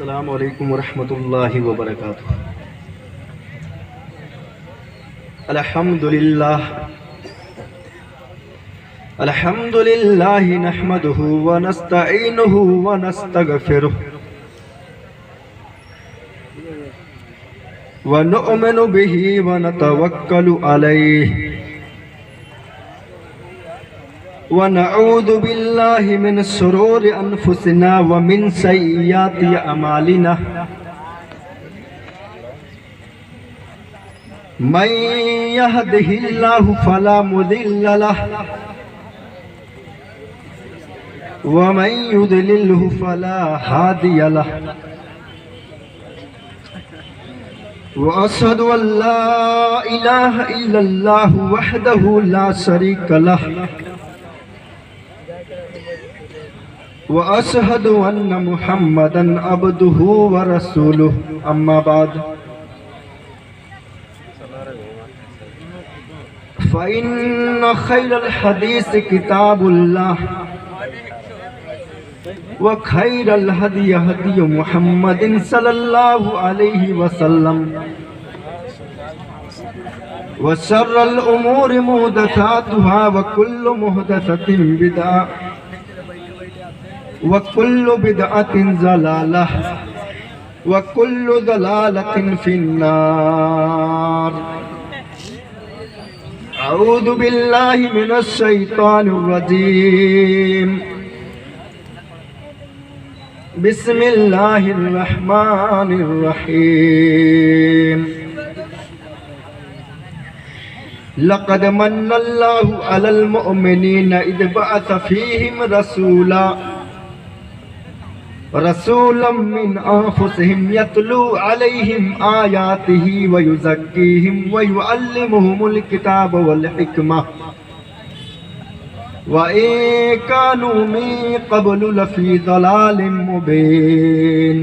السلام علیکم ورحمۃ اللہ وبرکاتہ۔ الحمد للہ نحمده ونستعینه ونستغفره ونؤمن به ونتوکل علیہ ونعوذ باللہ من شرور انفسنا ومن سیئات اعمالنا من يهده اللہ فلا مضل له ومن يضلله فلا هادي له وأشهد أن لا إله إلا الله وحده لا شريك له وأشهد أن محمدا عبده ورسوله أما بعد فإن خير الحديث كتاب الله وخير الهدي هدي محمد صلى الله عليه وسلم وشر الأمور محدثاتها وكل محدثة بدعة وكل بدعة ضلالة وكل ضلالة في النار۔ أعوذ بالله من الشيطان الرجيم، بسم اللہ الرحمن الرحیم۔ لقد من اللہ علی المؤمنین اذ بعث فیہم رسولا من انفسہم یتلو علیہم آیاتہ ویزکیہم ویعلمہم الکتاب والحکمہ وَإِن كَانُوا مِن قَبْلُ لَفِي ضَلَالٍ مُبِينٍ۔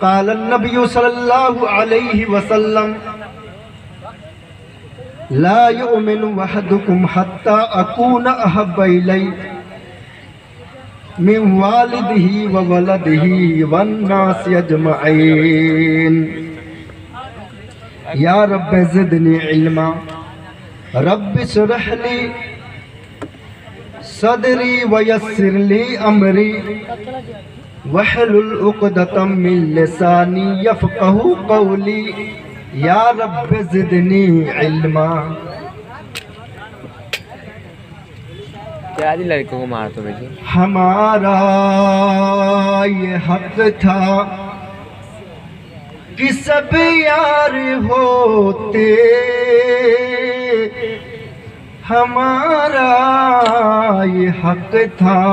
قال النبي صلى الله عليه وسلم لا يؤمن أحدكم حتى أكون أحب إليه من والده وولده والناس أجمعين۔ یا رب زدنی علما، رب اشرح لی صدری ویسر لی امری واحلل عقدۃ من لسانی یفقہوا قولی۔ یا رب زدنی علما۔ کیا لڑکوں کو مار تو بیٹی؟ ہمارا یہ حق تھا کہ سب یار ہوتے، ہمارا یہ حق تھا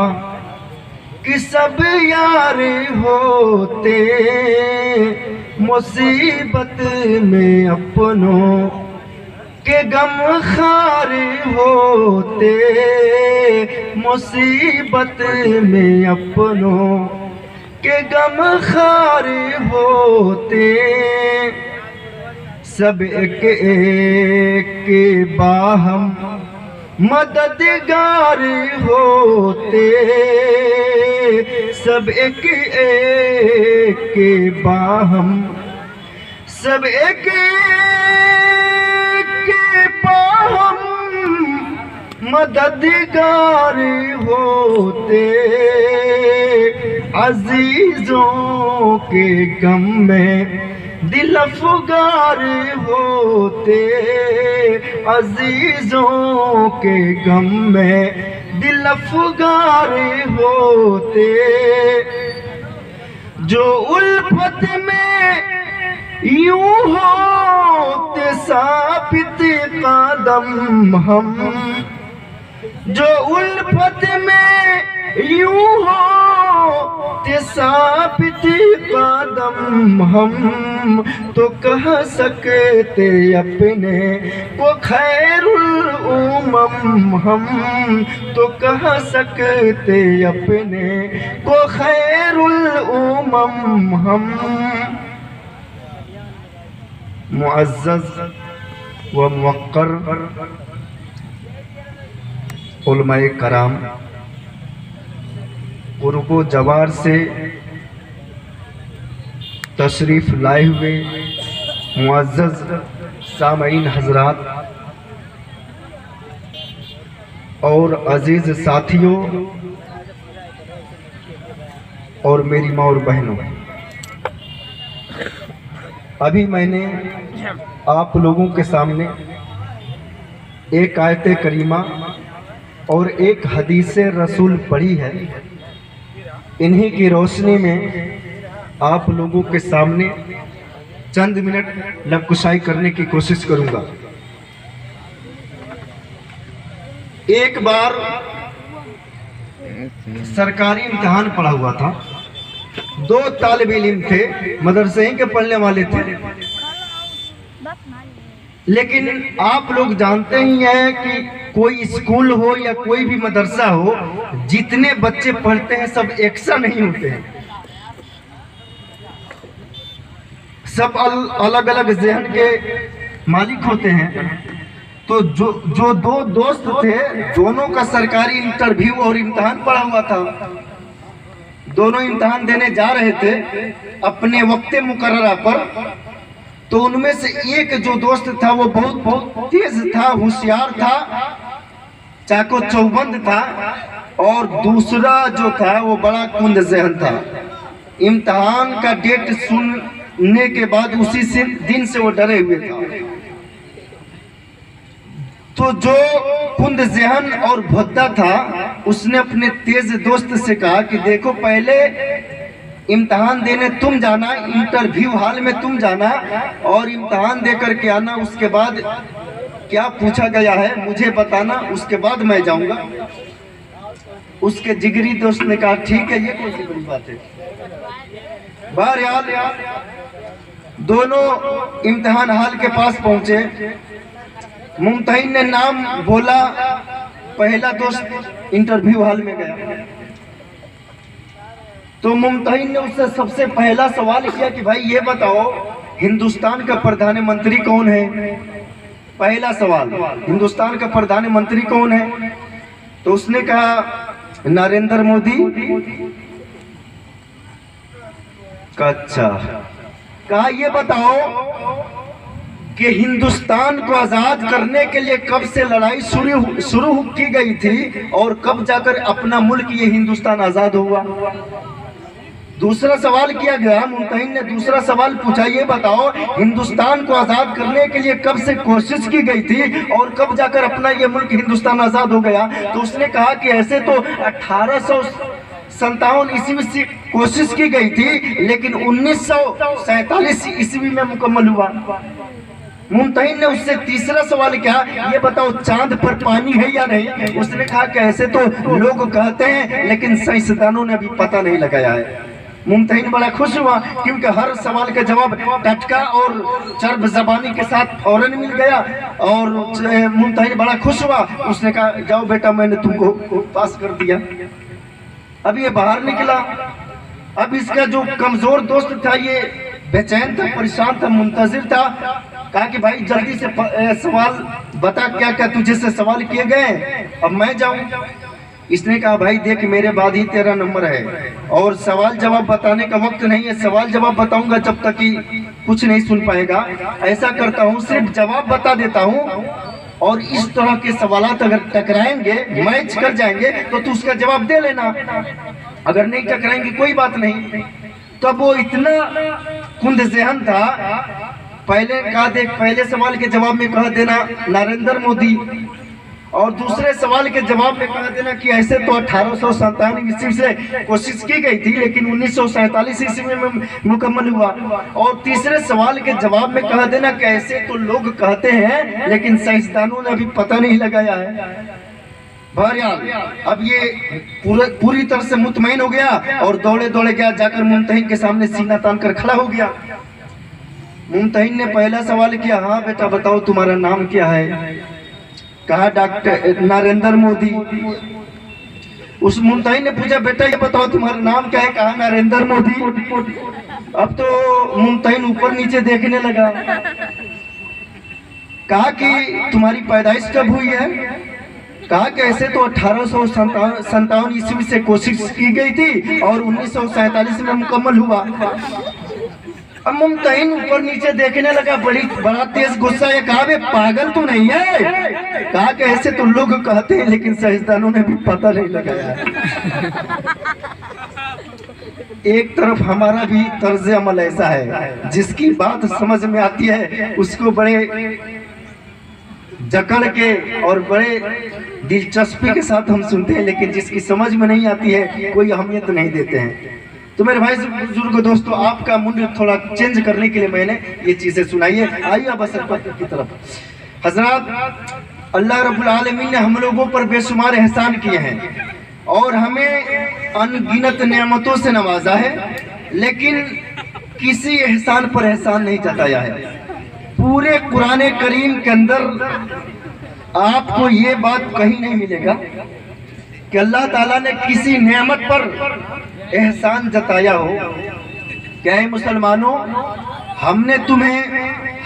کہ سب یار ہوتے، مصیبت میں اپنوں کے غم خوار ہوتے، مصیبت میں اپنوں کہ غم خوار ہوتے، سب ایک ایک کے باہم مددگار ہوتے، سب ایک ایک کے باہم، سب ایک ایک کے باہم مددگار ہوتے، عزیزوں کے غم میں دل افگار ہوتے، عزیزوں کے غم میں دل افگار ہوتے، جو الفت میں یوں ہوتے ثابت قدم ہم، جو الفت میں یوں ہوتے ثابت قدم ہم، تو کہہ سکتے اپنے کو خیر الامم ہم، تو کہہ سکتے اپنے کو خیر الامم ہم۔ معزز و موقر علماء کرام، قرب و جوار سے تشریف لائے ہوئے معزز سامعین حضرات اور عزیز ساتھیوں اور میری ماں اور بہنوں، ابھی میں نے آپ لوگوں کے سامنے ایک آیت کریمہ اور ایک حدیث رسول پڑھی ہے. انہی کی روشنی میں آپ لوگوں کے سامنے چند منٹ لب کشائی کرنے کی کوشش کروں گا. ایک بار سرکاری امتحان پڑا ہوا تھا. 2 طالب علم تھے، مدرسے کے پڑھنے والے تھے، لیکن آپ لوگ جانتے ہی ہیں کہ کوئی اسکول ہو یا کوئی بھی مدرسہ ہو، جتنے بچے پڑھتے ہیں سب یکساں نہیں ہوتے ہیں. سب الگ الگ ذہن کے مالک ہوتے ہیں. تو جو 2 دوست تھے، دونوں کا سرکاری انٹرویو اور امتحان پڑا ہوا تھا. دونوں امتحان دینے جا رہے تھے اپنے وقت مقررہ پر. تو ان میں سے ایک جو دوست تھا وہ بہت تیز تھا، ہوشیار تھا، چاقو چوبند تھا، اور دوسرا جو تھا وہ بڑا کند ذہن تھا. امتحان کا ڈیٹ سننے کے بعد اسی دن سے وہ ڈرے ہوئے تھا. تو جو کند ذہن اور بھدا تھا اس نے اپنے تیز دوست سے کہا کہ دیکھو، پہلے امتحان دینے تم جانا، انٹرویو ہال میں تم جانا اور امتحان دے کر کے آنا. اس کے بعد کیا پوچھا گیا ہے مجھے بتانا، اس کے بعد میں جاؤں گا. اس کے جگری دوست نے کہا ٹھیک ہے، یہ کون سی بڑی بات ہے. بہرحال دونوں امتحان ہال کے پاس پہنچے. ممتحن نے نام بولا، پہلا دوست انٹرویو ہال میں گیا. تو ممتحن نے اس سے سب سے پہلا سوال کیا کہ بھائی یہ بتاؤ، ہندوستان کا پردھان منتری کون ہے؟ پہلا سوال، ہندوستان کا پردھان منتری کون ہے؟ تو اس نے کہا نریندر مودی. اچھا. کہا یہ بتاؤ کہ ہندوستان کو آزاد کرنے کے لیے کب سے لڑائی شروع کی گئی تھی اور کب جا کر اپنا ملک یہ ہندوستان آزاد ہوا؟ دوسرا سوال کیا گیا. ممتحن نے دوسرا سوال پوچھا، یہ بتاؤ ہندوستان کو آزاد کرنے کے لیے کب سے کوشش کی گئی تھی اور کب جا کر اپنا یہ ملک ہندوستان آزاد ہو گیا؟ تو اس نے کہا کہ ایسے تو 1857 عیسوی سے کوشش کی گئی تھی، لیکن 1947 عیسوی میں مکمل ہوا. ممتحن نے اس سے تیسرا سوال کیا، یہ بتاؤ چاند پر پانی ہے یا نہیں؟ اس نے کہا کہ ایسے تو لوگ کہتے ہیں لیکن سائنسدانوں نے ابھی پتہ نہیں لگایا ہے. ممتحن بڑا خوش ہوا کیونکہ ہر سوال کا جواب ٹٹکا اور چرب زبانی کے ساتھ فوراً مل گیا. اور ممتحن بڑا خوش ہوا. اس نے کہا جاؤ بیٹا، میں نے تم کو پاس کر دیا. اب یہ باہر نکلا. اب اس کا جو کمزور دوست تھا یہ بے چین تھا، پریشان تھا، منتظر تھا. کہا کہ بھائی جلدی سے سوال بتا، کیا کیا تجھے سے سوال کیے گئے، اب میں جاؤں. اس نے کہا بھائی دیکھ، میرے بعد ہی تیرا نمبر ہے اور سوال جواب بتانے کا وقت نہیں ہے. سوال جواب بتاؤں گا جب تک کہ کچھ نہیں سن پائے گا. ایسا کرتا ہوں صرف جواب بتا دیتا ہوں، اور اس طرح کے سوالات اگر ٹکرائیں گے، میچ کر جائیں گے تو تو اس کا جواب دے لینا، اگر نہیں ٹکرائیں گے کوئی بات نہیں. تو اب وہ اتنا کند ذہن تھا. پہلے کہا دیکھ، پہلے سوال کے جواب میں کہا دینا نریندر مودی، اور دوسرے سوال کے جواب میں کہا دینا کہ ایسے تو 1857 عیسوی سے کوشش کی گئی تھی لیکن 1947 عیسوی میں مکمل ہوا. اور تیسرے سوال کے جواب میں کہا دینا کہ ایسے تو لوگ کہتے ہیں لیکن سائنسدانوں نے ابھی پتہ نہیں لگایا ہے. بہرحال اب یہ پوری طرح سے مطمئن ہو گیا اور دوڑے گیا، جا کر ممتحن کے سامنے سینہ تان کر کھڑا ہو گیا. ممتحن نے پہلا سوال کیا، ہاں بیٹا بتاؤ تمہارا نام کیا ہے؟ کہا ڈاکٹر نریندر مودی. اس ممتحن نے پوچھا بیٹا یہ بتاؤ تمہارا نام کیا ہے؟ کہا نریندر مودی. اب تو ممتحن اوپر نیچے دیکھنے لگا. کہا کہ تمہاری پیدائش کب ہوئی ہے؟ کہا کہ ایسے تو 1857 عیسوی سے کوشش کی گئی تھی اور 1947 میں مکمل ہوا۔ اب ممتحن اوپر نیچے دیکھنے لگا، بڑا تیز غصہ ہے، کہا بے پاگل تو نہیں ہے؟ کہا کہ ایسے تو لوگ کہتے ہیں لیکن سائنسدانوں نے بھی پتہ نہیں لگایا۔ ایک طرف ہمارا بھی طرز عمل ایسا ہے، جس کی بات سمجھ میں آتی ہے اس کو بڑے جکڑ کے اور بڑے دلچسپی کے ساتھ ہم سنتے ہیں، لیکن جس کی سمجھ میں نہیں آتی ہے کوئی اہمیت نہیں دیتے ہیں۔ تو میرے بھائی بزرگ دوستو، آپ کا موڈ تھوڑا چینج کرنے کے لیے میں نے یہ چیزیں سنائی ہے۔ آئیے اب اصل بات کی طرف۔ حضرات، اللہ رب العالمین نے ہم لوگوں پر بے شمار احسان کیے ہیں اور ہمیں ان گنت نعمتوں سے نوازا ہے، لیکن کسی احسان پر احسان نہیں جتایا ہے۔ پورے قرآن کریم کے اندر آپ کو یہ بات کہیں نہیں ملے گا کہ اللہ تعالیٰ نے کسی نعمت پر احسان جتایا ہو کہ اے مسلمانوں، ہم نے تمہیں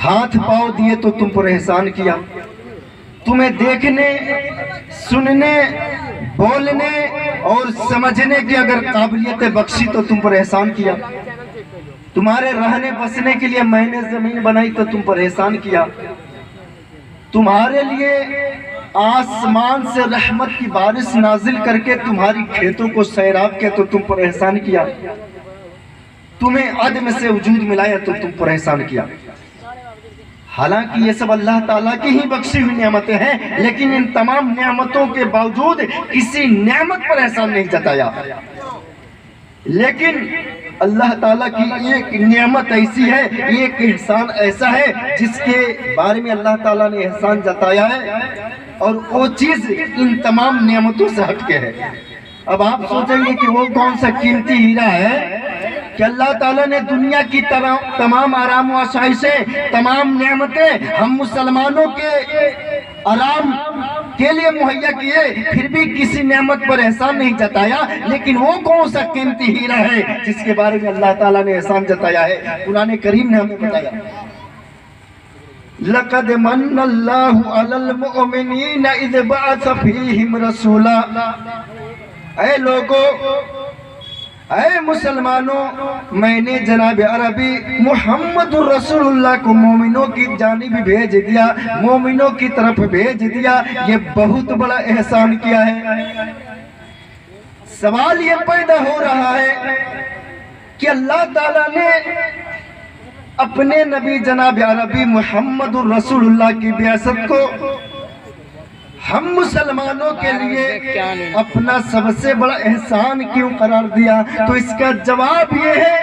ہاتھ پاؤں دیے تو تم پر احسان کیا، تمہیں دیکھنے، سننے، بولنے اور سمجھنے کی اگر قابلیت بخشی تو تم پر احسان کیا، تمہارے رہنے بسنے کے لیے میں نے زمین بنائی تو تم پر احسان کیا، تمہارے لیے آسمان سے رحمت کی بارش نازل کر کے تمہاری کھیتوں کو سیراب کیا تو تم پر احسان کیا، تمہیں عدم سے وجود ملایا تو تم پر احسان کیا۔ حالانکہ یہ سب اللہ تعالیٰ کی ہی بخشی ہوئی نعمتیں ہیں، لیکن ان تمام نعمتوں کے باوجود کسی نعمت پر احسان نہیں جتایا۔ لیکن اللہ تعالیٰ کی ایک نعمت ایسی ہے، ایک احسان ایسا ہے جس کے بارے میں اللہ تعالیٰ نے احسان جتایا ہے اور وہ چیز ان تمام نعمتوں سے ہٹ کے ہے۔ اب آپ سوچیں گے کہ وہ کون سا قیمتی ہیرا ہے کہ اللہ تعالیٰ نے دنیا کی تمام آرام و آسائشیں، تمام نعمتیں ہم مسلمانوں کے آرام کے لیے مہیا کیے، پھر بھی کسی نعمت پر احسان نہیں جتایا۔ لیکن وہ کون سا قیمتی ہیرا ہے جس کے بارے میں اللہ تعالیٰ نے احسان جتایا ہے؟ قرآن کریم نے ہمیں بتایا، لَقَدْ مَنَّ اللَّهُ عَلَى الْمُؤْمِنِينَ إِذْ بَعَثَ فِيهِمْ رَسُولًا۔ اے لوگو، اے مسلمانوں، میں نے جناب عربی محمد رسول اللہ کو مومنوں کی جانب بھیج دیا، مومنوں کی طرف بھیج دیا، یہ بہت بڑا احسان کیا ہے۔ سوال یہ پیدا ہو رہا ہے کہ اللہ تعالیٰ نے اپنے نبی جناب عربی محمد رسول اللہ کی بعثت کو ہم مسلمانوں کے لیے اپنا سب سے بڑا احسان کیوں قرار دیا؟ تو اس کا جواب یہ ہے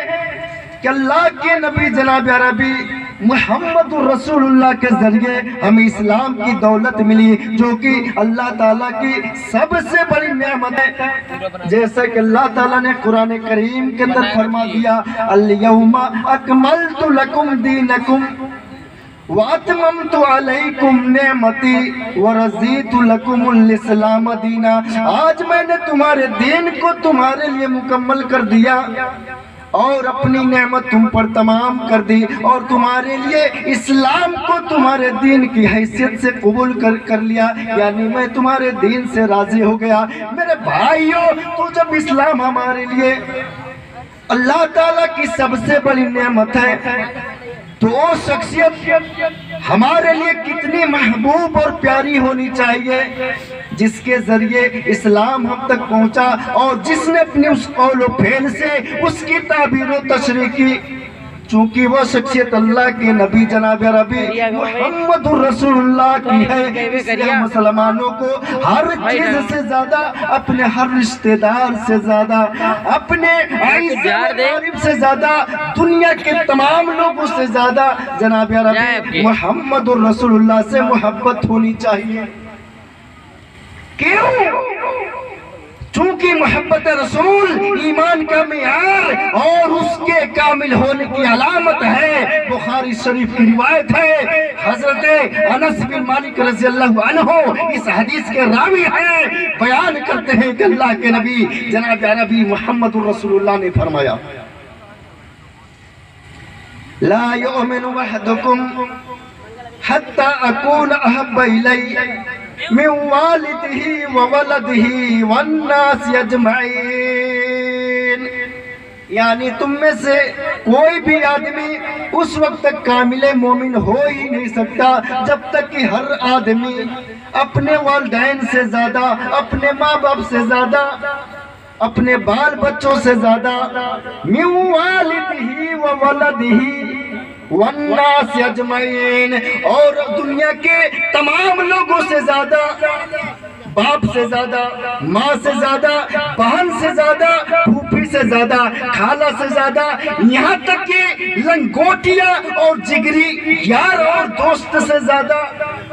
کہ اللہ کے نبی جناب عربی محمد رسول اللہ کے ذریعے ہمیں اسلام کی دولت ملی، جو کہ اللہ تعالیٰ کی سب سے بڑی نعمت ہے۔ جیسا کہ اللہ تعالیٰ نے قرآن کریم کے اندر فرما دیا، الَّيَوْمَ أَكْمَلْتُ لَكُمْ دِينَكُمْ وَأَتْمَمْتُ عَلَيْكُمْ نِعْمَتِي وَرَضِيتُ لَكُمُ الْإِسْلَامَ دِينًا۔ آج میں نے تمہارے دین کو تمہارے لیے مکمل کر دیا اور اپنی نعمت تم پر تمام کر دی، اور تمہارے لیے اسلام کو تمہارے دین کی حیثیت سے قبول کر لیا، یعنی میں تمہارے دین سے راضی ہو گیا۔ میرے بھائیوں، تو جب اسلام ہمارے لیے اللہ تعالیٰ کی سب سے بڑی نعمت ہے، تو وہ شخصیت ہمارے لیے کتنی محبوب اور پیاری ہونی چاہیے جس کے ذریعے اسلام ہم تک پہنچا، اور جس نے اپنی اس قول و فعل سے اس کی تعبیر و تشریح کی۔ چونکہ وہ شخصیت اللہ کے نبی جناب عربی محمد رسول اللہ کی ہے، اس لیے مسلمانوں کو ہر چیز سے زیادہ، اپنے ہر رشتہ دار سے زیادہ، اپنے عزیز سے زیادہ، دنیا کے تمام لوگوں سے زیادہ جناب عربی محمد رسول اللہ سے محبت ہونی چاہیے۔ کیوں؟ چونکہ محبت رسول ایمان کا معیار اور اس کے کامل ہونے کی علامت ہے۔ بخاری شریف کی روایت ہے، حضرت انس بن مالک رضی اللہ عنہ اس حدیث کے راوی ہیں، بیان کرتے ہیں کہ اللہ کے نبی جناب عربی محمد رسول اللہ نے فرمایا، لا یؤمن احدکم حتی اکون احب الی من والده وولده والناس اجمعین، یعنی تم میں سے کوئی بھی آدمی اس وقت تک کامل مومن ہو ہی نہیں سکتا جب تک کہ ہر آدمی اپنے والدین سے زیادہ، اپنے ماں باپ سے زیادہ، اپنے بال بچوں سے زیادہ، من والدہ وولدہ والناس اجمعین، اور دنیا کے تمام لوگوں سے زیادہ، باپ سے زیادہ، ماں سے زیادہ، بہن سے زیادہ، پھوپھی سے زیادہ، خالہ سے زیادہ، یہاں تک کہ لنگوٹیا اور جگری یار اور دوست سے زیادہ،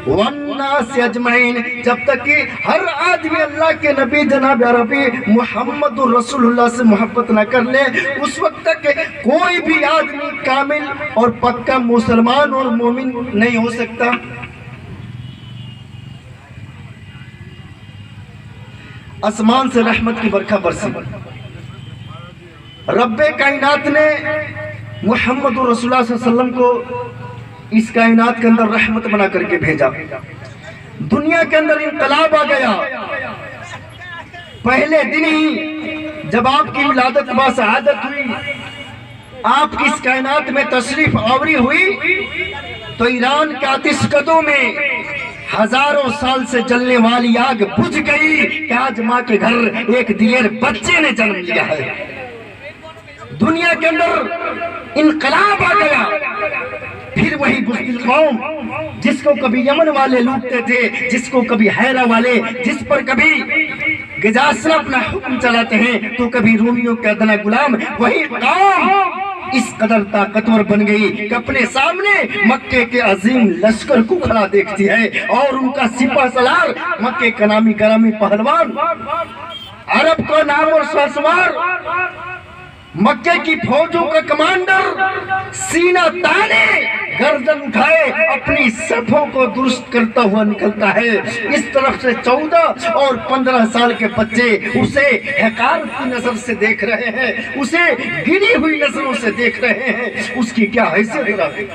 والناس اجمعین، جب تک کہ ہر آدمی اللہ کے نبی جناب عربی محمد رسول اللہ سے محبت نہ کر لے، اس وقت تک کوئی بھی آدمی کامل اور پکا مسلمان اور مومن نہیں ہو سکتا۔ آسمان سے رحمت کی برکھا برسی، رب کائنات نے محمد رسول اللہ صلی اللہ علیہ وسلم کو اس کائنات کے اندر رحمت بنا کر کے بھیجا۔ دنیا کے اندر انقلاب آ گیا۔ پہلے دن ہی جب آپ کی ولادت باسعادت ہوئی، آپ کی اس کائنات میں تشریف آوری ہوئی، تو ایران کے آتش کدوں میں ہزاروں سال سے جلنے والی آگ بجھ گئی کہ آج ماں کے گھر ایک دلیر بچے نے جنم لیا ہے۔ دنیا کے اندر انقلاب آ گیا۔ پھر وہی بزدل قوم جس کو کبھی یمن والے لوٹتے تھے، جس کو کبھی حیرہ والے، جس پر کبھی گجاسنا اپنا حکم چلاتے ہیں تو کبھی رومیوں کے ادنا غلام، وہی قوم اس قدر طاقتور بن گئی کہ اپنے سامنے مکے کے عظیم لشکر کو کھڑا دیکھتی ہے، اور ان کا سپہ سالار مکے کا نامی گرامی پہلوان، عرب کا نام اور سرسوار، مکے کی فوجوں کا کمانڈر سینہ تانے گردن اٹھائے اپنی صفوں کو درست کرتا ہوا نکلتا ہے۔ اس طرف سے 14 اور 15 سال کے بچے اسے حقارت کی نظر سے دیکھ رہے ہیں، اسے گری ہوئی نظروں سے دیکھ رہے ہیں۔ اس کی کیا حیثیت ہے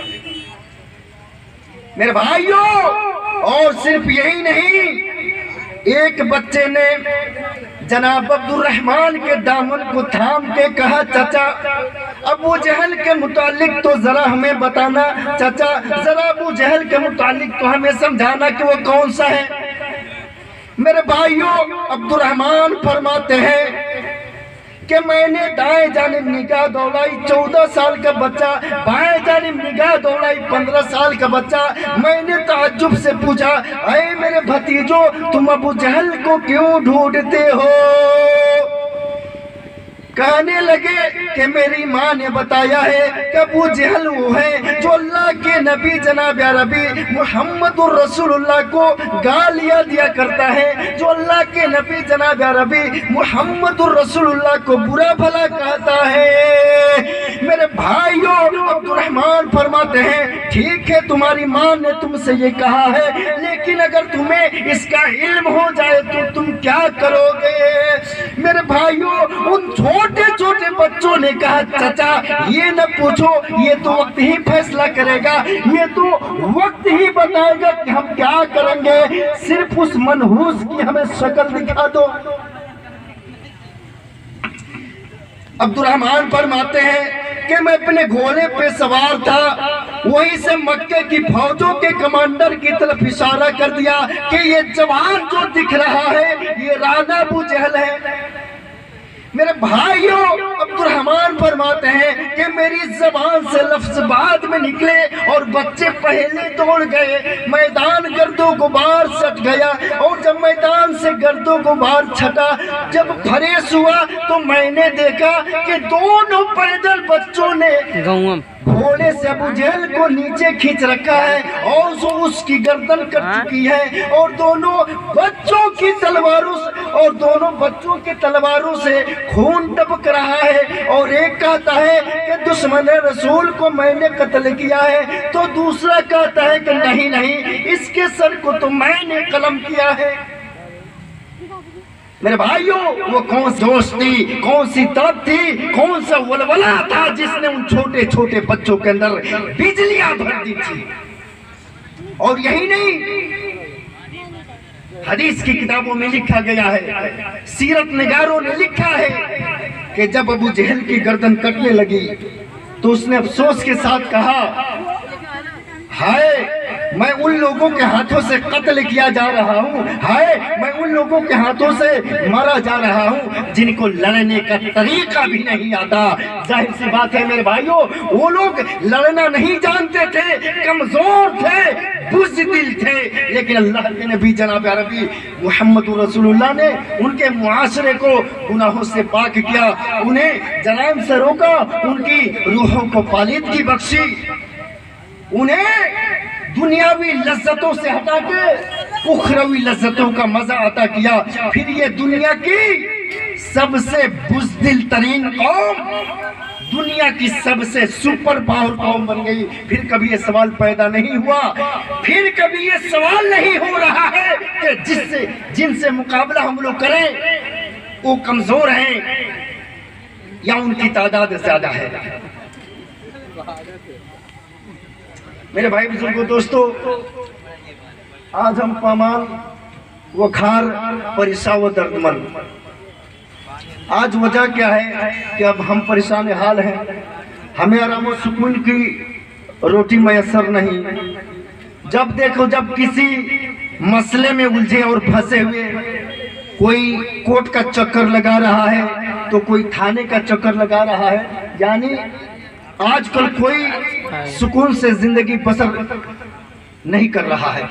میرے بھائیوں؟ اور صرف یہی نہیں، ایک بچے نے جناب عبد الرحمن کے دامن کو تھام کے کہا، چچا ابو جہل کے متعلق تو ذرا ہمیں بتانا، چچا ذرا ابو جہل کے متعلق تو ہمیں سمجھانا کہ وہ کون سا ہے۔ میرے بھائیوں، عبد الرحمن فرماتے ہیں کہ میں نے دائیں جانب نگاہ دوڑائی، 14 سال کا بچہ، بائیں جانب نگاہ دوڑائی، 15 سال کا بچہ۔ میں نے تعجب سے پوچھا، اے میرے بھتیجو تم ابو جہل کو کیوں ڈھونڈتے ہو؟ کہنے لگے کہ میری ماں نے بتایا ہے کہ ابو جہل وہ ہے جو اللہ کے نبی جناب عربی محمد الرسول اللہ کو گالیاں دیا کرتا ہے، جو اللہ کے نبی جناب عربی محمد الرسول اللہ کو برا بھلا کہتا ہے۔ میرے بھائیوں، عبد الرحمن فرماتے ہیں ٹھیک ہے تمہاری ماں نے تم سے یہ کہا ہے، لیکن اگر تمہیں اس کا علم ہو جائے تو تم کیا کرو گے؟ میرے بھائیوں، ان چھوٹے چھوٹے بچوں نے کہا، چچا یہ نہ پوچھو، یہ تو وقت ہی فیصلہ کرے گا، یہ تو وقت ہی بتائے گا کہ ہم کیا کریں گے، صرف اس منحوس کی ہمیں شکل دکھا دو۔ عبد الرحمن فرماتے ہیں کہ میں اپنے گھوڑے پہ سوار تھا، وہیں سے مکے کی فوجوں کے کمانڈر کی طرف اشارہ کر دیا کہ یہ جوان جو دکھ رہا ہے یہ رانا ابو جہل ہے۔ میرے بھائیوں، عبد الرحمن فرماتے ہیں کہ میری زبان سے لفظ بعد میں نکلے اور بچے پہلے دوڑ گئے، میدان گرد و غبار سٹ گیا، اور جب میدان سے گرد و غبار چھٹا، جب فریش ہوا تو میں نے دیکھا کہ دونوں پیدل بچوں نے گھوڑے سے ابو جہل کو نیچے کھینچ رکھا ہے اور اس کی گردن کٹ چکی ہے، اور دونوں بچوں کی تلواروں سے خون ٹپک رہا ہے، اور ایک کہتا ہے کہ دشمن رسول کو میں نے قتل کیا ہے، تو دوسرا کہتا ہے کہ نہیں نہیں، اس کے سر کو تو میں نے قلم کیا ہے۔ میرے بھائیوں، وہ کون سی جوش تھی، کون سی طرف تھی، کون سا ولولہ تھا جس نے ان چھوٹے چھوٹے بچوں کے اندر بجلیاں بھر دی تھی۔ اور یہی نہیں، حدیث کی کتابوں میں لکھا گیا ہے، سیرت نگاروں نے لکھا ہے کہ جب ابو جہل کی گردن کٹنے لگی تو اس نے افسوس کے ساتھ کہا، ہائے میں ان لوگوں کے ہاتھوں سے قتل کیا جا رہا ہوں، ہائے میں ان لوگوں کے ہاتھوں سے مارا جا رہا ہوں جن کو لڑنے کا طریقہ بھی نہیں آتا۔ ظاہر سی بات ہے میرے بھائیوں، وہ لوگ لڑنا نہیں جانتے تھے، کمزور تھے، بزدل تھے، لیکن اللہ کے نبی جناب عربی محمد رسول اللہ نے ان کے معاشرے کو گناہوں سے پاک کیا، انہیں جرائم سے روکا، ان کی روحوں کو پالیدگی بخشی، انہیں دنیاوی لذتوں سے ہٹا کے اخروی لذتوں کا مزہ عطا کیا۔ پھر یہ دنیا کی سب سے بزدل ترین قوم، دنیا کی سب سے سپر پاور قوم بن گئی۔ پھر کبھی یہ سوال پیدا نہیں ہوا، پھر کبھی یہ سوال نہیں ہو رہا ہے کہ جن سے مقابلہ ہم لوگ کریں وہ کمزور ہیں یا ان کی تعداد زیادہ ہے۔ میرے بھائی بزرگوں دوستو، آج ہم پامال و کھار پریشان و درد مند۔ آج وجہ کیا ہے کہ اب ہم پریشان حال ہیں، ہمیں آرام و سکون کی روٹی میسر نہیں۔ جب دیکھو جب کسی مسئلے میں الجھے اور پھنسے ہوئے، کوئی کورٹ کا چکر لگا رہا ہے تو کوئی تھانے کا چکر لگا رہا ہے، یعنی آج کل کوئی سکون سے زندگی بسر نہیں کر رہا ہے۔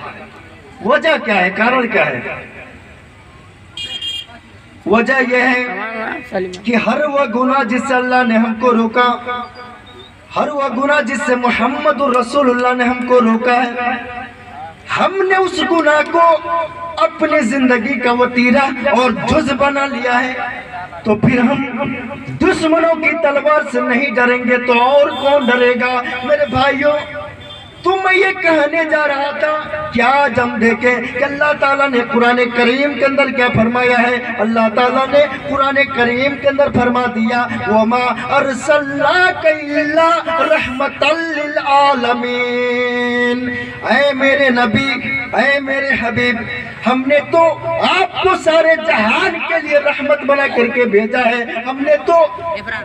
وجہ کیا ہے؟ کارن کیا ہے؟ وجہ یہ ہے کہ ہر وہ گناہ جس سے اللہ نے ہم کو روکا، ہر وہ گناہ جس سے محمد رسول اللہ نے ہم کو روکا ہے، ہم نے اس گناہ کو اپنی زندگی کا وتیرہ اور جز بنا لیا ہے۔ تو پھر ہم دشمنوں کی تلوار سے نہیں ڈریں گے تو اور کون ڈرے گا؟ میرے بھائیوں، تو میں یہ کہنے جا رہا تھا کہ آج ہم دیکھیں کہ اللہ تعالیٰ نے قرآن کریم کے اندر کیا فرمایا ہے۔ اللہ تعالیٰ نے قرآن کریم کے اندر فرما دیا، وَمَا أَرْسَلْنَاكَ إِلَّا رَحْمَةً لِلْعَالَمِينَ۔ اے میرے نبی، اے میرے حبیب، ہم نے تو آپ کو سارے جہان کے لیے رحمت بنا کر کے بھیجا ہے، ہم نے تو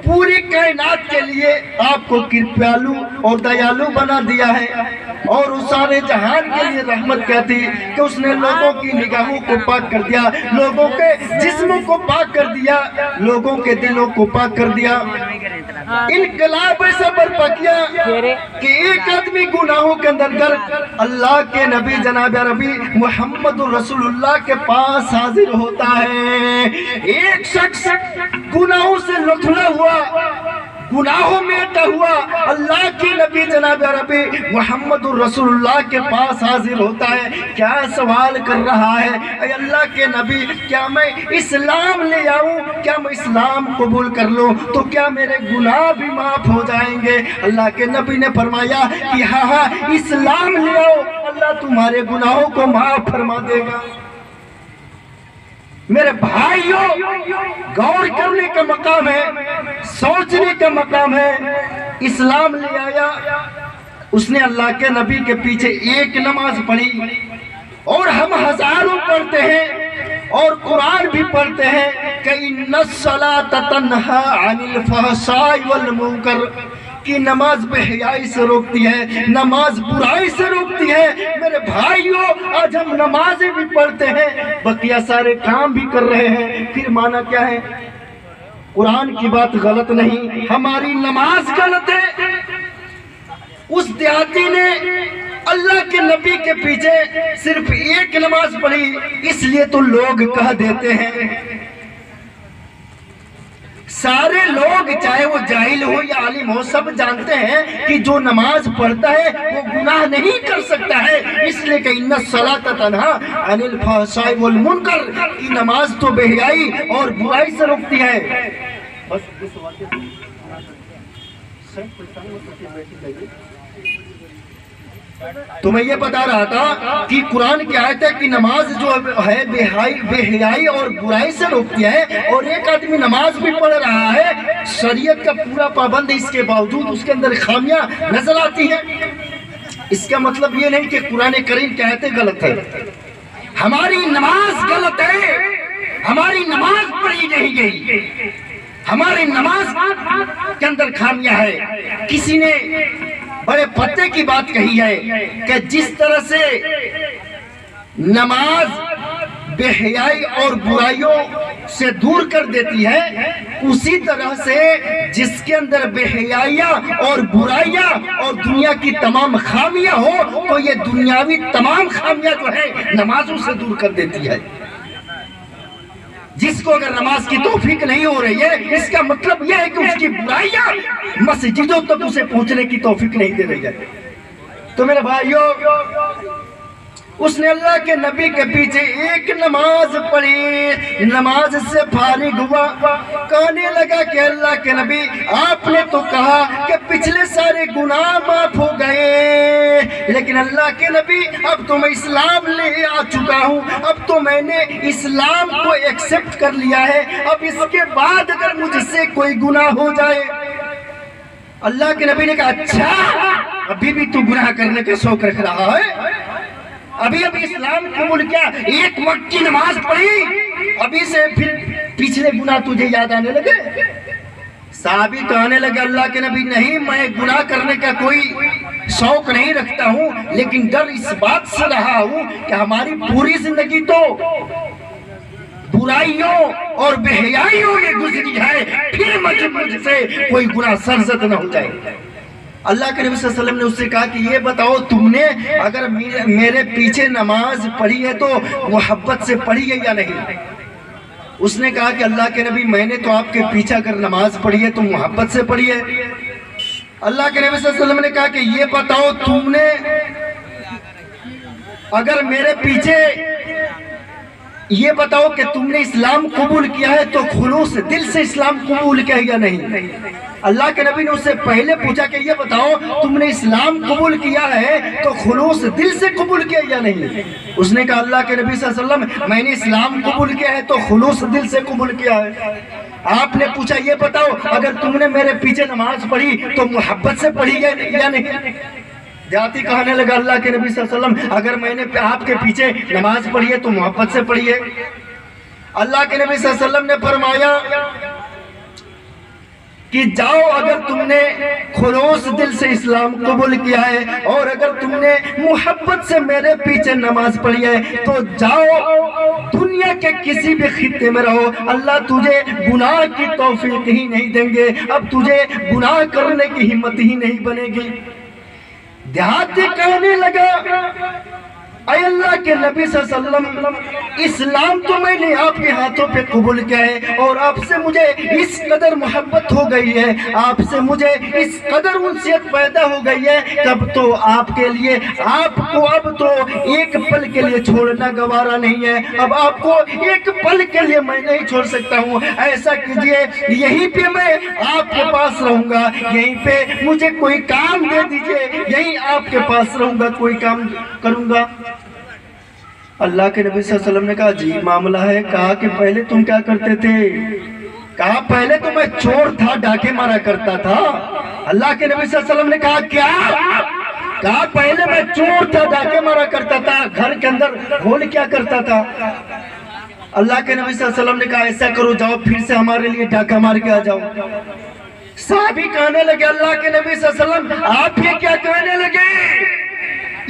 پوری کائنات کے لیے آپ کو کرپیالو اور دیالو بنا دیا ہے۔ اور اس سارے جہان کے لیے رحمت کیا تھی کہ اس نے لوگوں کی نگاہوں کو پاک کر دیا، لوگوں کے جسموں کو پاک کر دیا، لوگوں کے دلوں کو پاک کر دیا۔ انقلاب ایسا برپا کیا کہ ایک آدمی گناہوں کے اندر غرق اللہ کے نبی جناب عربی محمد رسول اللہ کے پاس حاضر ہوتا ہے۔ ایک شخص گناہوں سے لتھڑا ہوا، گناہوں میں اٹا ہوا، اللہ کے نبی جناب عربی محمد رسول اللہ کے پاس حاضر ہوتا ہے۔ کیا سوال کر رہا ہے؟ اے اللہ کے نبی، کیا میں اسلام لے آؤں؟ کیا میں اسلام قبول کر لوں تو کیا میرے گناہ بھی معاف ہو جائیں گے؟ اللہ کے نبی نے فرمایا کہ ہاں ہاں اسلام لے آؤ، اللہ تمہارے گناہوں کو معاف فرما دے گا۔ میرے بھائیوں، غور کرنے کا مقام ہے، سوچنے کا مقام ہے۔ اسلام لے آیا، اس نے اللہ کے نبی کے پیچھے ایک نماز پڑھی، اور ہم ہزاروں پڑھتے ہیں اور قرآن بھی پڑھتے ہیں کہ اِنَّ الصَّلَاةَ تَنْهَا عَنِ الْفَحْشَاءِ وَالْمُنکَرِ، کہ نماز بے حیائی سے روکتی ہے، نماز برائی سے روکتی ہے۔ میرے بھائیوں، آج ہم نمازیں بھی پڑھتے ہیں، بقیہ سارے کام بھی کر رہے ہیں، پھر معنی کیا ہے؟ قرآن کی بات غلط نہیں، ہماری نماز غلط ہے۔ اس دیہاتی نے اللہ کے نبی کے پیچھے صرف ایک نماز پڑھی، اس لیے تو لوگ کہہ دیتے ہیں، سارے لوگ چاہے وہ جاہل ہو یا عالم ہو سب جانتے ہیں کہ جو نماز پڑھتا ہے وہ گناہ نہیں کر سکتا ہے، اس لیے کہ اِنَّ الصَّلَاةَ تَنْهَا عَنِ الْفَحْشَاءِ وَالْمُنکَرِ، کی نماز تو بے حیائی اور برائی سے روکتی ہے۔ تو میں یہ بتا رہا تھا کہ قرآن کی آیت ہے کہ نماز جو ہے بے حیائی اور برائی سے روکتی ہے، اور ایک آدمی نماز بھی پڑھ رہا ہے، شریعت کا پورا پابند ہے، اس کے باوجود اس کے اندر خامیاں نظر آتی ہیں۔ اس کا مطلب یہ نہیں کہ قرآن کریم کی آیتیں غلط ہے، ہماری نماز غلط ہے، ہماری نماز پڑھی نہیں گئی، ہماری نماز کے اندر خامیاں ہے۔ کسی نے بڑے پتے کی بات کہی ہے کہ جس طرح سے نماز بے حیائی اور برائیوں سے دور کر دیتی ہے، اسی طرح سے جس کے اندر بے حیائیاں اور برائیاں اور دنیا کی تمام خامیاں ہو تو یہ دنیاوی تمام خامیاں جو ہے نمازوں سے دور کر دیتی ہے۔ جس کو اگر نماز کی توفیق نہیں ہو رہی ہے، اس کا مطلب یہ ہے کہ اس کی برائیاں مسجدوں تک اسے پہنچنے کی توفیق نہیں دے رہی ہے۔ تو میرے بھائیوں، اس نے اللہ کے نبی کے پیچھے ایک نماز پڑھی، نماز سے فارغ ہوا، کہنے لگا کہ اللہ کے نبی آپ نے تو کہا کہ پچھلے سارے گناہ معاف ہو گئے، لیکن اللہ کے نبی اب تو میں اسلام لے آ چکا ہوں، اب تو میں نے اسلام کو ایکسپٹ کر لیا ہے، اب اس کے بعد اگر مجھ سے کوئی گناہ ہو جائے۔ اللہ کے نبی نے کہا اچھا ابھی بھی تو گناہ کرنے کا شوق رکھ رہا ہے، ابھی اسلام قبول کیا، ایک وقت کی نماز پڑھی، ابھی سے پھر پچھلے گناہ تجھے یاد آنے لگے۔ صحابی کہنے لگے اللہ کے نبی نہیں، میں گناہ کرنے کا کوئی شوق نہیں رکھتا ہوں، لیکن ڈر اس بات سے رہا ہوں کہ ہماری پوری زندگی تو برائیوں اور بے حیائیوں میں گزری ہے، پھر مجھ سے کوئی گناہ سرزد نہ ہو جائے۔ اللہ کے نبی صلی اللہ علیہ وسلم نے اس سے کہا کہ یہ بتاؤ تم نے اگر میرے پیچھے نماز پڑھی ہے تو محبت سے پڑھی ہے یا نہیں؟ اس نے کہا کہ اللہ کے نبی میں نے تو آپ کے پیچھے اگر نماز پڑھی ہے تو محبت سے پڑھی ہے۔ اللہ کے نبی صلی اللہ علیہ وسلم نے کہا کہ یہ بتاؤ تم نے اگر میرے پیچھے یہ بتاؤ کہ تم نے اسلام قبول کیا ہے تو خلوص دل سے اسلام قبول کیا یا نہیں؟ اللہ کے نبی نے اس سے پہلے پوچھا کہ یہ بتاؤ تم نے اسلام قبول کیا ہے تو خلوص دل سے قبول کیا یا نہیں؟ اس نے کہا اللہ کے نبی صلی اللہ علیہ وسلم میں نے اسلام قبول کیا ہے تو خلوص دل سے قبول کیا ہے۔ آپ نے پوچھا یہ بتاؤ اگر تم نے میرے پیچھے نماز پڑھی تو محبت سے پڑھی ہے یا نہیں؟ جاتی کہنے لگا اللہ کے نبی صلی اللہ علیہ وسلم اگر میں نے آپ کے پیچھے نماز پڑھی ہے تو محبت سے پڑھی ہے۔ اللہ کے نبی صلی اللہ علیہ وسلم نے فرمایا کہ جاؤ اگر تم نے خلوص دل سے اسلام قبول کیا ہے اور اگر تم نے محبت سے میرے پیچھے نماز پڑھی ہے تو جاؤ دنیا کے کسی بھی خطے میں رہو، اللہ تجھے گناہ کی توفیق ہی نہیں دیں گے، اب تجھے گناہ کرنے کی ہمت ہی نہیں بنے گی۔ دیہاتی کہنے لگا اے اللہ کے نبی صلی اللہ علیہ وسلم اسلام تو میں نے آپ کے ہاتھوں پہ قبول کیا ہے اور آپ سے مجھے اس قدر محبت ہو گئی ہے، آپ سے مجھے اس قدر انسیت پیدا ہو گئی ہے کہ اب تو آپ کے لیے آپ کو اب تو ایک پل کے لیے چھوڑنا گوارا نہیں ہے، اب آپ کو ایک پل کے لیے میں نہیں چھوڑ سکتا ہوں، ایسا کیجئے یہیں پہ میں آپ کے پاس رہوں گا، یہیں پہ مجھے کوئی کام دے دیجئے، یہیں آپ کے پاس رہوں گا، کوئی کام کروں گا۔ اللہ کے نبی صلی اللہ علیہ وسلم نے کہا جی معاملہ ہے، کہا کہ پہلے تم کیا کرتے تھے؟ کہا پہلے تو میں چور تھا، ڈاکے مارا کرتا تھا۔ اللہ کے نبی صلی اللہ علیہ وسلم نے کہا کیا؟ کہا پہلے میں چور تھا، ڈاکے مارا کرتا تھا، گھر کے اندر گھول کیا کرتا تھا۔ اللہ کے نبی صلی اللہ علیہ وسلم نے کہا ایسا کرو جاؤ پھر سے ہمارے لیے ڈاکہ مار کے آ جاؤ۔ صحابی کہنے لگے اللہ کے نبی صلی اللہ علیہ وسلم آپ یہ کیا کہنے لگے؟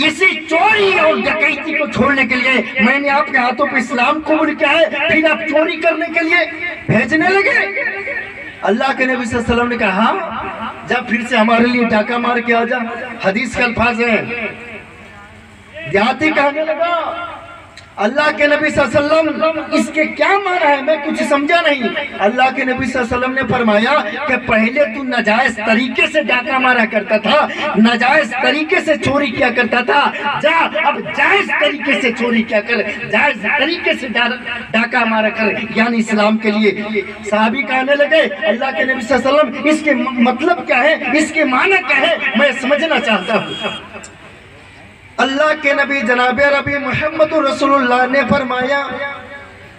اسی چوری اور ڈکیتی کو چھوڑنے کے لیے میں نے آپ کے ہاتھوں پہ اسلام قبول کیا ہے، پھر آپ چوری کرنے کے لیے بھیجنے لگے؟ اللہ کے نبی صلی اللہ علیہ وسلم نے کہا ہاں جب پھر سے ہمارے لیے ڈاکہ مار کے آ جا۔ حدیث کے الفاظ ہیں۔ دیہاتی کہنے لگا اللہ کے نبی صلی اللہ علیہ وسلم اس کے کیا معنی ہے، میں کچھ سمجھا نہیں۔ اللہ کے نبی صلی اللہ علیہ وسلم نے فرمایا کہ پہلے تو ناجائز طریقے سے ڈاکہ مارا کرتا تھا، ناجائز طریقے سے چوری کیا کرتا تھا، جا اب جائز طریقے سے چوری کیا کر، جائز طریقے سے ڈاکہ مارا کر، یعنی اسلام کے لیے۔ صحابی کہنے لگے اللہ کے نبی صلی اللہ علیہ وسلم اس کے مطلب کیا ہے، اس کے معنی کیا ہے، میں سمجھنا چاہتا ہوں۔ اللہ کے نبی جناب ربی محمد رسول اللہ نے فرمایا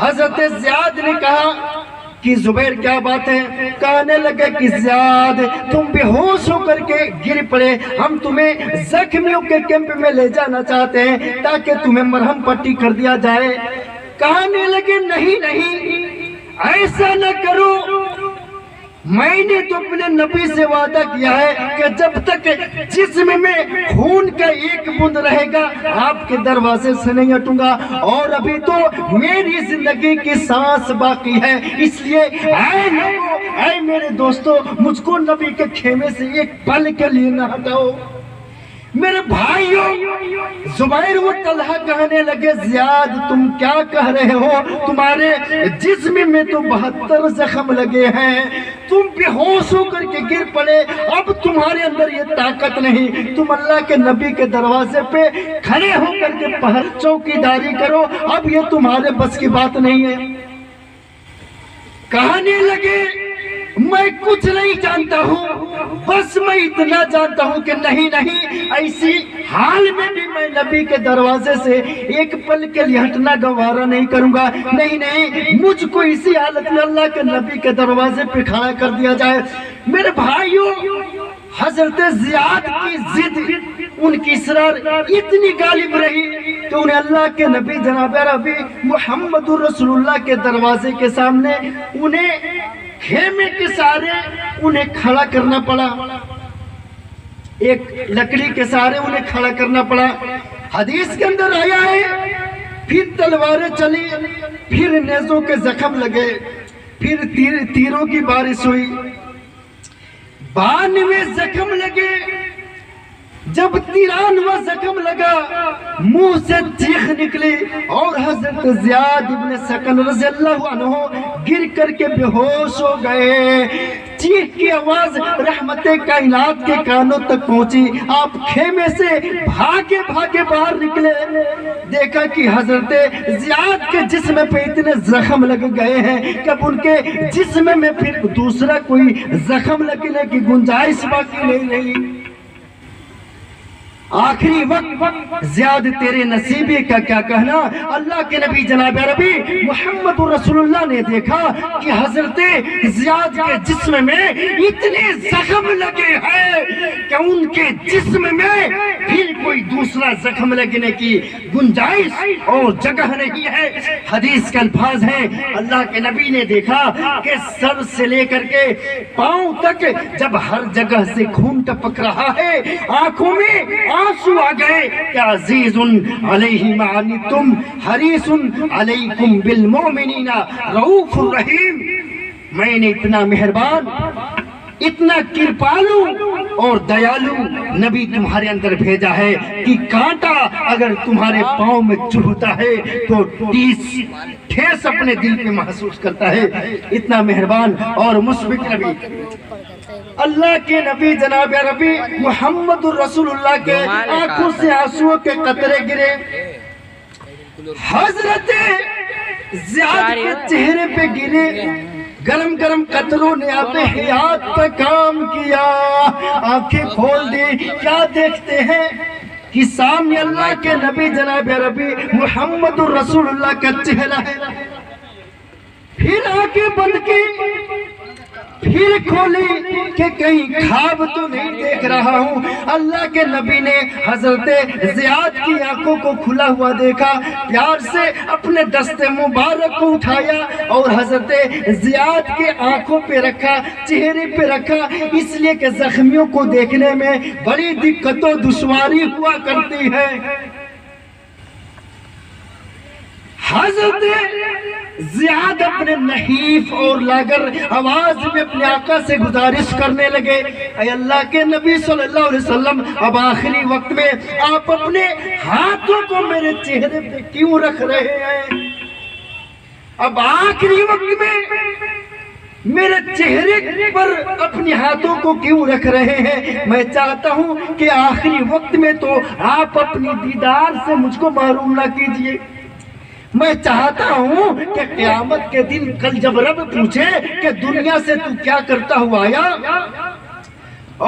حضرت زیاد نے کہا کہ زبیر کیا بات ہے؟ کہنے لگے کہ زیاد تم بے ہوش ہو کر کے گر پڑے، ہم تمہیں زخمیوں کے کیمپ میں لے جانا چاہتے ہیں تاکہ تمہیں مرہم پٹی کر دیا جائے۔ کہنے لگے نہیں نہیں ایسا نہ کرو، میں نے تو اپنے نبی سے وعدہ کیا ہے کہ جب تک جسم میں خون کا ایک بوند رہے گا آپ کے دروازے سے نہیں ہٹوں گا، اور ابھی تو میری زندگی کی سانس باقی ہے، اس لیے اے لوگو، اے میرے دوستو، مجھ کو نبی کے خیمے سے ایک پل کے لیے نہ ہٹاؤ۔ میرے بھائیوں، زبیر و طلحہ کہنے لگے زیاد تم کیا کہہ رہے ہو؟ تمہارے جسم میں تو 72 زخم لگے ہیں، تم بے ہوش ہو کر کے گر پڑے، اب تمہارے اندر یہ طاقت نہیں، تم اللہ کے نبی کے دروازے پہ کھڑے ہو کر کے پہر چوکی داری کرو، اب یہ تمہارے بس کی بات نہیں ہے۔ کہنے لگے میں کچھ نہیں جانتا ہوں، بس میں اتنا جانتا ہوں کہ نہیں نہیں ایسی حال میں بھی میں نبی کے دروازے سے ایک پل کے لیے ہٹنا گوارا نہیں کروں گا، نہیں نہیں مجھ کو اسی حالت میں اللہ کے نبی کے دروازے پہ کھڑا کر دیا جائے۔ میرے بھائیوں، حضرت زیاد کی ضد، ان کی اصرار اتنی غالب رہی کہ انہیں اللہ کے نبی جناب عربی محمد رسول اللہ کے دروازے کے سامنے انہیں خیمے کے سارے انہیں کھڑا کرنا پڑا، ایک لکڑی کے سارے انہیں کھڑا کرنا پڑا۔ حدیث کے اندر آیا ہے پھر تلواریں چلی، پھر نیزوں کے زخم لگے، پھر تیروں کی بارش ہوئی، 92 زخم لگے۔ جب 93واں زخم لگا منہ سے چیخ نکلی اور حضرت زیاد ابن سکن رضی اللہ عنہ گر کر کے بے ہوش ہو گئے۔ چیخ کی آواز رحمت کائنات کے کانوں تک پہنچی، آپ خیمے سے بھاگے بھاگے باہر نکلے، دیکھا کہ حضرت زیاد کے جسم پہ اتنے زخم لگ گئے ہیں کہ اب ان کے جسم میں پھر دوسرا کوئی زخم لگنے کی گنجائش باقی نہیں رہی۔ آخری وقت زیاد تیرے نصیبے کا کیا کہنا؟ اللہ کے نبی جناب عربی محمد رسول اللہ نے دیکھا کہ حضرت زیاد کے جسم میں اتنے زخم لگے ہیں کہ ان کے جسم میں پھر کوئی دوسرا زخم لگنے کی گنجائش اور جگہ نہیں ہے۔ حدیث کے الفاظ ہیں، اللہ کے نبی نے دیکھا کہ سر سے لے کر کے پاؤں تک جب ہر جگہ سے خون ٹپک رہا ہے، آنکھوں میں آنسو آ گئے کہ عزیز علیہ ما عنتم حریص علیکم بالمؤمنین رؤوف الرحیم، میں نے اتنا مہربان، اتنا کرپالو اور دیالو نبی تمہارے اندر بھیجا ہے کہ کانٹا اگر تمہارے پاؤں میں چبھتا ہے تو ٹھیس اپنے دل پہ محسوس کرتا ہے، اتنا مہربان اور مشفق نبی۔ اللہ کے نبی جناب عربی محمد رسول اللہ کے آنکھوں سے آنسو کے قطرے گرے، حضرت زیاد کے چہرے پہ گرے، گرم گرم قطروں نے اپنے حیات پہ کام کیا، آنکھیں کھول دی، کیا دیکھتے ہیں کہ سامنے اللہ کے نبی جناب عربی محمد رسول اللہ کا چہرہ ہے۔ پھر آنکھیں بند کی، پھر کھولی کہ کہیں خواب تو نہیں دیکھ رہا ہوں۔ اللہ کے نبی نے حضرت زیاد کی آنکھوں کو کھلا ہوا دیکھا، پیار سے اپنے دست مبارک کو اٹھایا اور حضرت زیاد کے آنکھوں پہ رکھا، چہرے پہ رکھا، اس لیے کہ زخمیوں کو دیکھنے میں بڑی دقت و دشواری ہوا کرتی ہے۔ حضرت زیاد اپنے نحیف اور لاغر آواز میں اپنے آقا سے گزارش کرنے لگے، اے اللہ کے نبی صلی اللہ علیہ وسلم، اب آخری وقت میں آپ اپنے ہاتھوں کو میرے چہرے پہ کیوں رکھ رہے ہیں؟ اب آخری وقت میں میرے چہرے پر اپنے ہاتھوں کو کیوں رکھ رہے ہیں؟ میں چاہتا ہوں کہ آخری وقت میں تو آپ اپنی دیدار سے مجھ کو محروم نہ کیجئے۔ میں چاہتا ہوں کہ قیامت کے دن کل جب رب پوچھے کہ دنیا سے تو کیا کرتا ہوا آیا